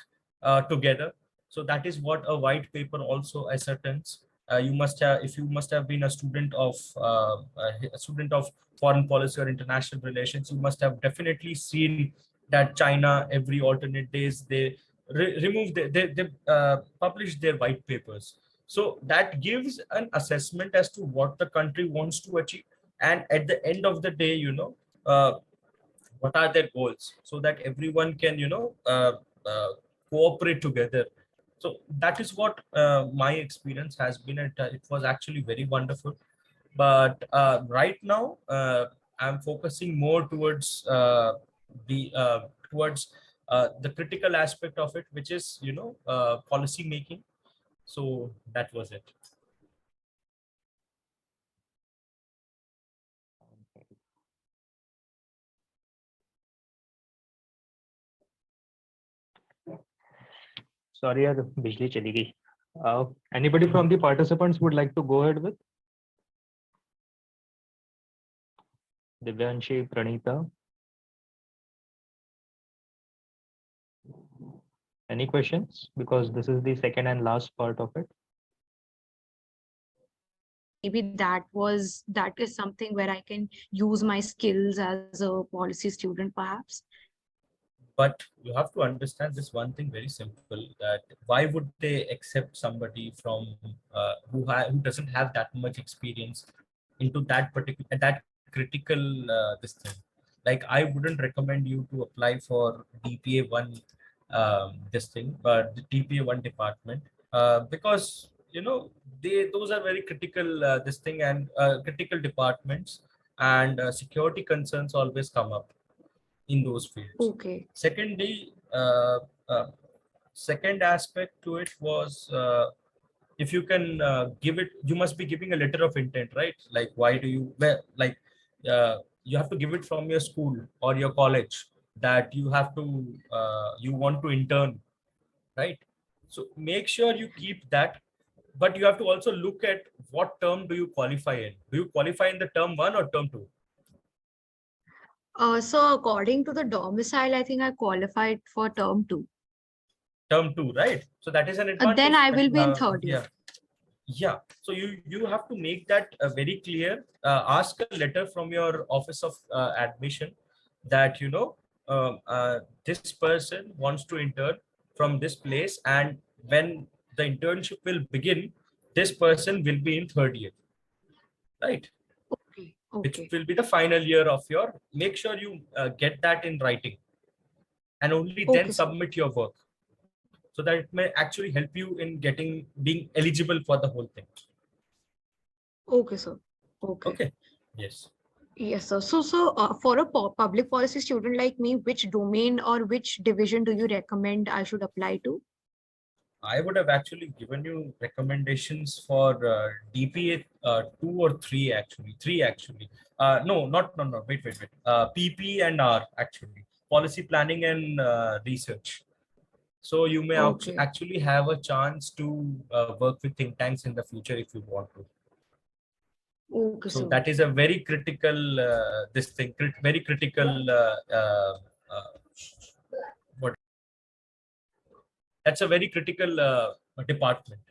S2: together. So that is what a white paper also ascertains. You must have, if you must have been a student of foreign policy or international relations, you must have definitely seen that China every alternate days they remove they publish their white papers. So that gives an assessment as to what the country wants to achieve, and at the end of the day, what are their goals, so that everyone can uh, cooperate together. So that is what my experience has been, and it was actually very wonderful. But right now I'm focusing more towards the towards the critical aspect of it, which is policy making. So that was it.
S1: Sorry, yaar, bijli chali gayi. Anybody from the participants would like to go ahead with? Divyanshi, Pranita. Any questions? Because this is the second and last part of it.
S3: Maybe that is something where I can use my skills as a policy student, perhaps.
S2: But you have to understand this one thing very simple, that why would they accept somebody from who doesn't have that much experience into that particular that critical this thing. Like, I wouldn't recommend you to apply for DPA1 this thing, but the DPA1 department, because those are very critical this thing, and critical departments, and security concerns always come up in those fields.
S3: Okay.
S2: Secondly, second aspect to it was, if you can give it, you must be giving a letter of intent, right? Like, why do you, you have to give it from your school or your college, that you have to, you want to intern, right? So make sure you keep that, but you have to also look at what term do you qualify in. Do you qualify in the term 1 or term 2?
S3: So according to the domicile, I think I qualified for term 2.
S2: Term 2, right? So that is an advantage.
S3: Then I will be in third year.
S2: Yeah. So you have to make that very clear. Ask a letter from your office of admission that this person wants to intern from this place, and when the internship will begin, this person will be in third year, right?
S3: Okay.
S2: Which
S3: Okay.
S2: will be the final year of your. Make sure you get that in writing, and only then
S3: Okay, sir.
S2: submit your work, so that it may actually help you in being eligible for the whole thing.
S3: Okay, sir. Okay.
S2: Okay. Yes.
S3: Yes, sir. So for a public policy student like me, which domain or which division do you recommend I should apply to?
S2: I would have actually given you recommendations for DPA 2 or 3 actually. 3 actually. No, wait. PP and R actually. Policy planning and research. So you may
S3: Okay.
S2: actually have a chance to work with think tanks in the future if you want to.
S3: Okay,
S2: So
S3: sir.
S2: that is a very critical very critical what that's a very critical department.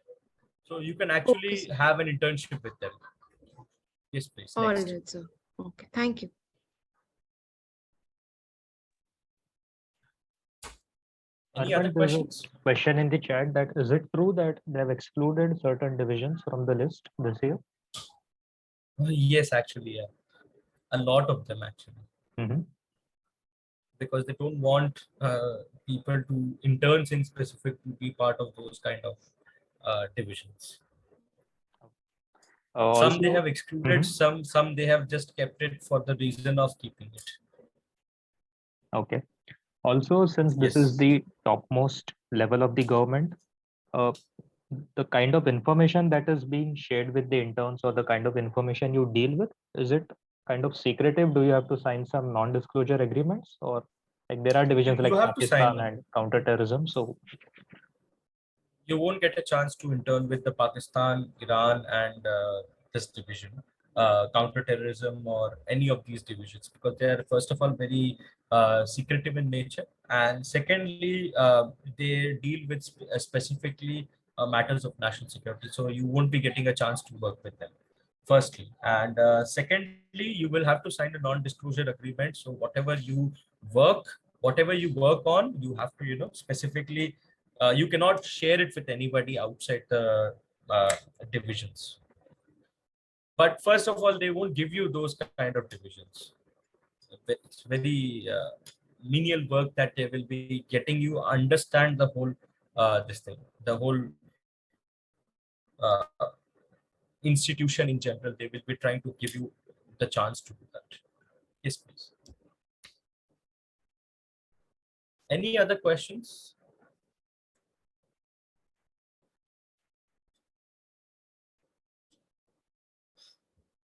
S2: So you can actually
S3: sir.
S2: have an internship with them. Yes, please.
S3: All
S2: Next.
S3: right, sir. Okay, thank you.
S2: Any other
S1: Arvind, there's a
S2: questions?
S1: question in the chat that is it true that they have excluded certain divisions from the list this year?
S2: Yes, actually, yeah. A lot of them actually.
S1: Mm-hmm.
S2: Because they don't want people to interns in specific to be part of those kind of divisions. Some they have excluded, some they have just kept it for the reason of keeping it.
S1: Okay. Also, since this is the topmost level of the government, the kind of information that is being shared with the interns, or the kind of information you deal with, is it kind of secretive? Do you have to sign some non-disclosure agreements, or like there are divisions like
S2: have to sign
S1: Pakistan and counterterrorism? So
S2: you won't get a chance to intern with the Pakistan, Iran, and this division, counterterrorism, or any of these divisions, because they are, first of all, very secretive in nature, and secondly, they deal with specifically matters of national security. So you won't be getting a chance to work with them, firstly, and secondly, you will have to sign a non-disclosure agreement. So whatever you work, whatever you work on, you have to, specifically, you cannot share it with anybody outside the divisions. But first of all, they won't give you those kind of divisions. It's very menial work that they will be getting you understand the whole the whole institution in general. They will be trying to give you the chance to do that. Yes, please. Any other questions?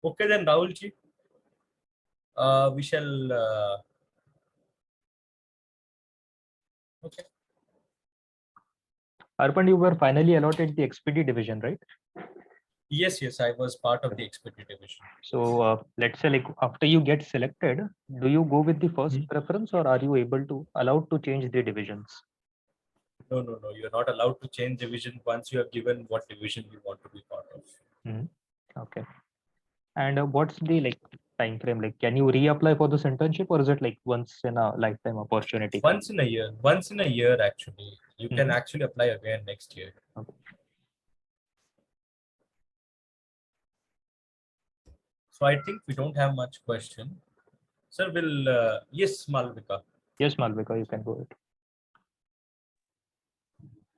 S2: Okay, then Rahul ji, we shall. Okay.
S1: Arpan, you were finally allotted the XPD division, right?
S2: Yes, I was part of the XPD division.
S1: So let's say, like, after you get selected, do you go with the first preference, or are you allowed to change the divisions?
S2: No. You're not allowed to change division once you have given what division you want to be part of.
S1: Okay. And what's the time frame? Like, can you reapply for this internship, or is it like once in a lifetime opportunity?
S2: Once in a year, actually. You can actually apply again next year.
S1: Okay.
S2: So I think we don't have much question. Sir, will yes, Malvika.
S1: Yes, Malvika, you can go ahead.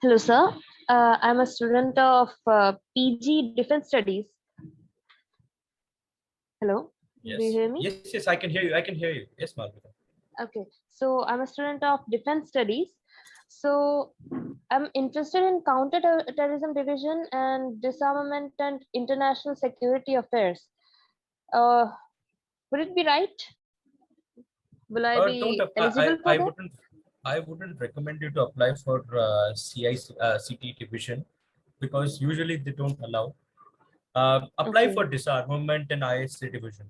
S8: Hello, sir. I'm a student of PG Defense Studies. Hello.
S2: Yes.
S8: Do you hear me?
S2: Yes, I can hear you. Yes, Malvika.
S8: Okay. So I'm a student of Defense Studies. So I'm interested in counter-terrorism division and disarmament and international security affairs. Would it be right? Will I be eligible for that?
S2: I wouldn't recommend you to apply for CT division, because usually they don't allow. Apply for disarmament and ISA division.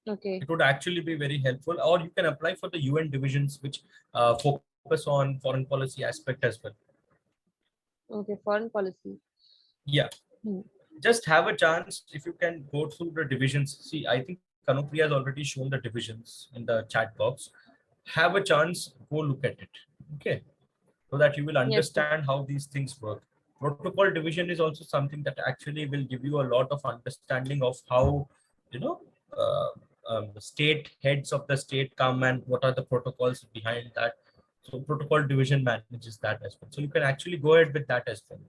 S8: Okay.
S2: It would actually be very helpful. Or you can apply for the UN divisions, which focus on foreign policy aspect as well.
S8: Okay, foreign policy.
S2: Yeah. Just have a chance if you can go through the divisions. See, I think Kanupriya has already shown the divisions in the chat box. Have a chance, go look at it. Okay. So that you will understand how these things work. Protocol division is also something that actually will give you a lot of understanding of how, the state heads of the state come and what are the protocols behind that. So protocol division manages that as well. So you can actually go ahead with that as well.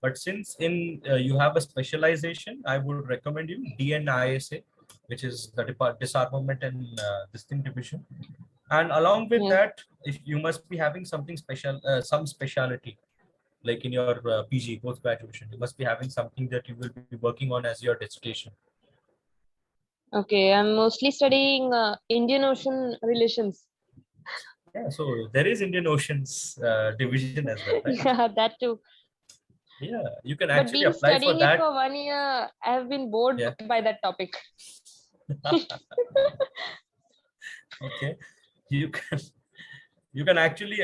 S2: But since you have a specialization, I would recommend you DNISA, which is the disarmament and this thing division. And along with that, if you must be having something special, some specialty, like in your PG post graduation, you must be having something that you will be working on as your dissertation.
S8: Okay, I'm mostly studying Indian Ocean relations.
S2: Yeah, so there is Indian Oceans division as well, right?
S8: Yeah, that too.
S2: Yeah, you can actually
S8: but
S2: apply for that.
S8: Studying it for 1 year, I have been bored by that topic.
S2: Okay, you can actually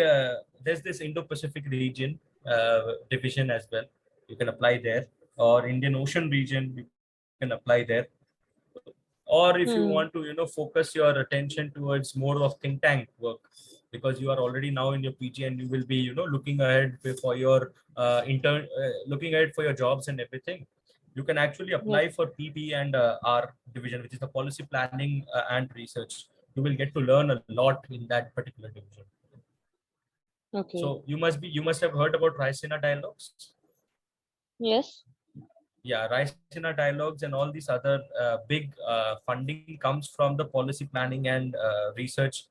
S2: there's this Indo-Pacific region division as well. You can apply there, or Indian Ocean region, you can apply there. Or if you want to focus your attention towards more of think tank work, because you are already now in your PG and you will be looking ahead for your looking ahead for your jobs and everything, you can actually apply for PB and R division, which is the policy planning and research. You will get to learn a lot in that particular division.
S8: Okay.
S2: So you must have heard about Raisina dialogues.
S8: Yes.
S2: Yeah, Raisina dialogues and all these other big funding comes from the policy planning and research.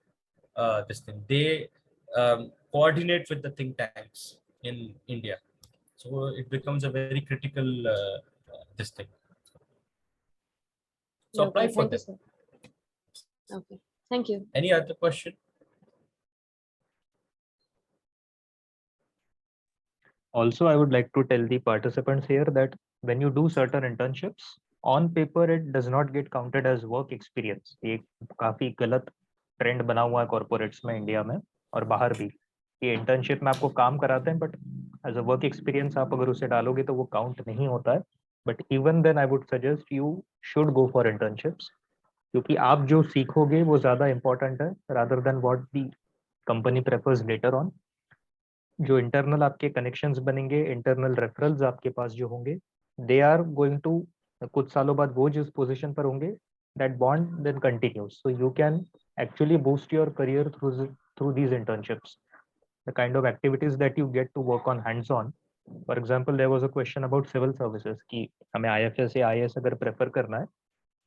S2: This thing they coordinate with the think tanks in India, so it becomes a very critical this thing. So apply for them.
S8: Okay, thank you.
S2: Any other question?
S1: Also, I would like to tell the participants here that when you do certain internships, on paper it does not get counted as work experience. एक काफी गलत trend बना हुआ है corporates में India में और बाहर भी, ये इंटर्नशिप में आपको काम कराते हैं, but as a work experience आप अगर उसे डालोगे तो वो काउंट नहीं होता है. But even then I would suggest you should go for internships, क्योंकि आप जो सीखोगे वो ज़्यादा इम्पोर्टेंट है rather than what the company prefers later on. जो इंटरनल आपके कनेक्शंस बनेंगे, इंटरनल रेफरल्स आपके पास जो होंगे, दे आर गोइंग टू, कुछ सालों बाद वो जिस पोजीशन पर होंगे, that bond then continues, so you can actually boost your career through these internships. The kind of activities that you get to work on hands on. For example, there was a question about civil services कि हमें IFS या IAS अगर prefer करना है,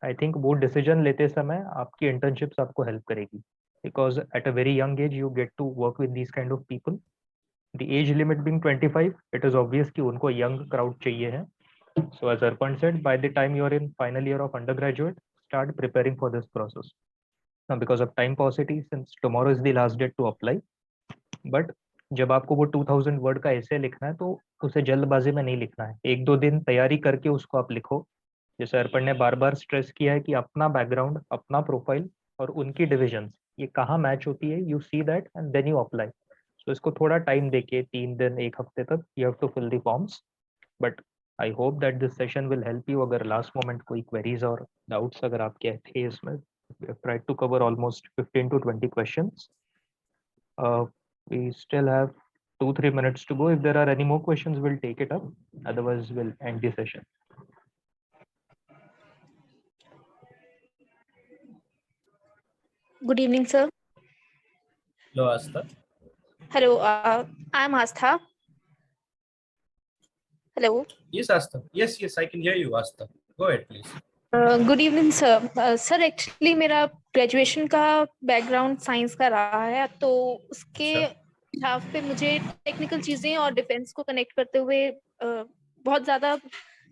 S1: I think वो decision लेते समय आपकी इंटर्नशिप्स आपको हेल्प करेगी, because at a very young age you get to work with these kind of people. The age limit being 25, it is obvious कि उनको यंग क्राउड चाहिए है. So as Arpan said, by the time you are in final year of undergraduate, start preparing for this process. Now, because of time paucity, since tomorrow is the last date to apply, but जब आपको वो 2000 word का ऐसे लिखना है तो उसे जल्दबाजी में नहीं लिखना है, एक दो दिन तैयारी करके उसको आप लिखो. जैसे अर्पण ने बार बार स्ट्रेस किया है कि अपना बैकग्राउंड, अपना प्रोफाइल और उनकी डिविजन ये कहाँ मैच होती है, you see that and then you apply. So इसको थोड़ा टाइम देके 3 दिन 1 हफ्ते तक you have to fill the forms. But I hope that this session will help you. अगर लास्ट मोमेंट कोई क्वेरीज और डाउट्स अगर आपके थे इसमें, try to cover almost 15 to 20 questions. We still have 2-3 minutes to go. If there are any more questions, we'll take it up. Otherwise, we'll end the session.
S5: Good evening, sir.
S2: Hello, Astha.
S5: Hello, I'm Astha. Hello.
S2: Yes, Astha. Yes, I can hear you, Astha. Go ahead, please.
S5: Good evening sir. Sir actually मेरा graduation का background science का रहा है, तो उसके हिसाब पे मुझे टेक्निकल चीजें और डिफेंस को कनेक्ट करते हुए बहुत ज्यादा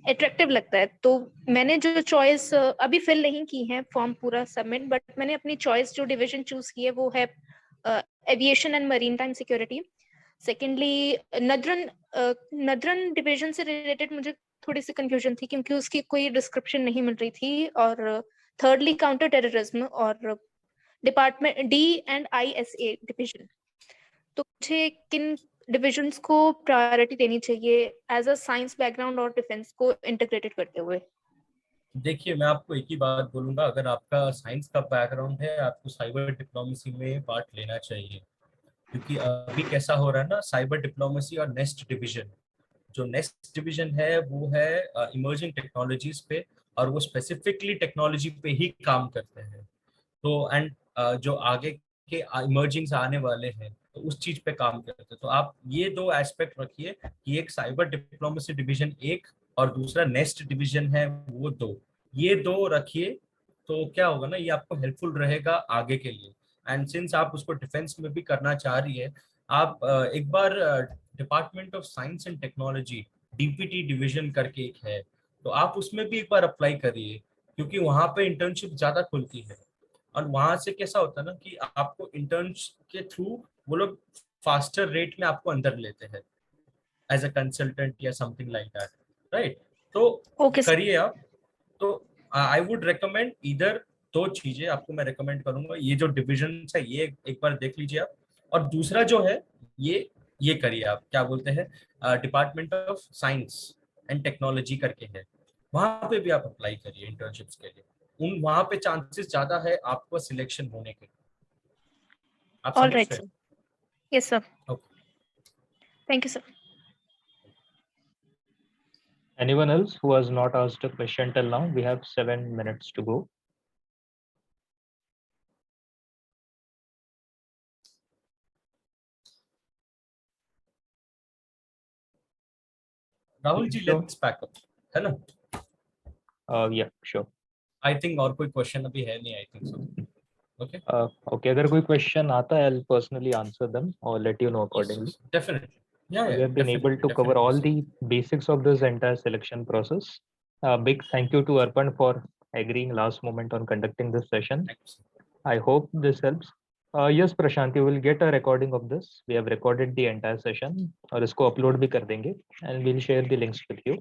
S5: अट्रैक्टिव लगता है. तो मैंने जो चॉइस अभी फिल नहीं की है फॉर्म पूरा सबमिट, बट मैंने अपनी चॉइस जो डिवीजन चूज की है वो है aviation and marine time security. Secondly नदरन division से रिलेटेड मुझे थोड़ी सी कंफ्यूजन थी क्योंकि उसकी कोई डिस्क्रिप्शन नहीं मिल रही थी. और थर्डली काउंटर टेररिज्म और डिपार्टमेंट DNISA डिवीजन. तो मुझे किन डिविजन्स को प्रायोरिटी देनी चाहिए एज अ साइंस बैकग्राउंड और डिफेंस को इंटीग्रेटेड करते हुए?
S2: देखिए, मैं आपको एक ही बात बोलूंगा, अगर आपका साइंस का बैकग्राउंड है, आपको साइबर डिप्लोमेसी में पार्ट लेना चाहिए. क्योंकि अभी कैसा हो रहा है ना, साइबर डिप्लोमेसी और नेक्स्ट डिवीजन, जो नेक्स्ट डिवीजन है वो है इमर्जिंग टेक्नोलॉजीज पे, और वो स्पेसिफिकली टेक्नोलॉजी पे ही काम करते हैं. तो एंड जो आगे के इमर्जिंग्स आने वाले हैं तो उस चीज पे काम करते हैं. तो आप ये दो एस्पेक्ट रखिए कि एक साइबर डिप्लोमेसी डिवीजन एक, और दूसरा नेक्स्ट डिवीजन है वो दो. ये दो रखिए तो क्या होगा ना, ये आपको हेल्पफुल रहेगा आगे के लिए. एंड सिंस आप उसको डिफेंस में भी करना चाह रही है, आप एक बार department of science and technology DPT division करके एक है, तो आप उसमें भी एक बार अप्लाई करिए, क्योंकि वहां पे इंटर्नशिप ज्यादा खुलती है. और वहां से कैसा होता है ना कि आपको इंटर्न्स के थ्रू वो लोग फास्टर रेट में आपको अंदर लेते हैं एज अ कंसल्टेंट या समथिंग लाइक दैट, राइट? तो करिए आप. तो आई वुड रिकमेंड इधर दो चीजें आपको मैं रिकमेंड करूंगा. ये जो डिविजन है ये एक बार देख लीजिए आप, और दूसरा जो है ये करिए आप, क्या बोलते हैं, department of science and technology करके है, वहां पे भी आप अप्लाई करिए इंटर्नशिप्स के लिए. वहां पे चांसेस ज्यादा है आपको सिलेक्शन होने के. आप समझ रहे हैं?
S5: Yes sir.
S2: Okay,
S5: thank you sir.
S1: Anyone else who has not asked a question till now? We have 7 minutes to go.
S2: Rahul ji,
S1: Sure.
S2: Let's pack up, है ना?
S1: Yeah, sure.
S2: आई थिंक और कोई क्वेश्चन अभी है नहीं, I think so. Okay,
S1: Okay, अगर कोई question आता है, I'll personally answer them or let you know accordingly.
S2: Definitely.
S1: We have been able to cover all the basics of this entire selection process. Big thank you to Arpan for agreeing last moment on conducting this session. I hope this helps. Yes, Prashant, you will get a recording of this. We have recorded the entire session और इसको upload भी कर देंगे and we'll share the links with you.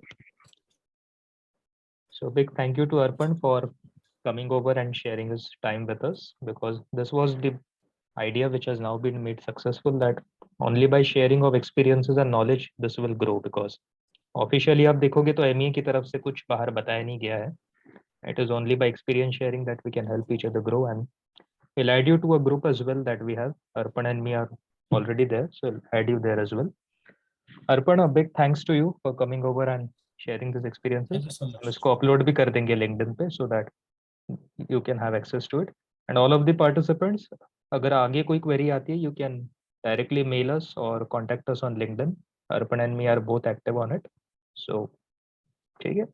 S1: So big thank you to Arpan for coming over and sharing his time with us, because this was the idea which has now been made successful, that only by sharing of experiences and knowledge this will grow. Because officially आप देखोगे तो MEA की तरफ से कुछ बाहर बताया नहीं गया है, It is only by experience sharing that we can help each other grow, and we'll add you to a group as well that we have. Arpan and me are already there, so I'll add you there as well. Arpan, a big thanks to you for coming over and sharing these experiences.
S2: Thank you so much.
S1: हम इसको upload भी कर देंगे LinkedIn पे so that you can have access to it. And all of the participants, अगर आगे कोई query आती है, you can directly mail us or contact us on LinkedIn. Arpan and me are both active on it. So, ठीक है.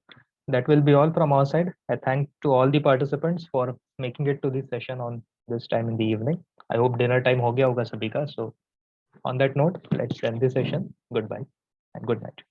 S1: That will be all from our side. I thank to all the participants for making it to the session on this time in the evening. I hope dinner time हो गया होगा सभी का. So on that note, let's end the session. Goodbye and good night.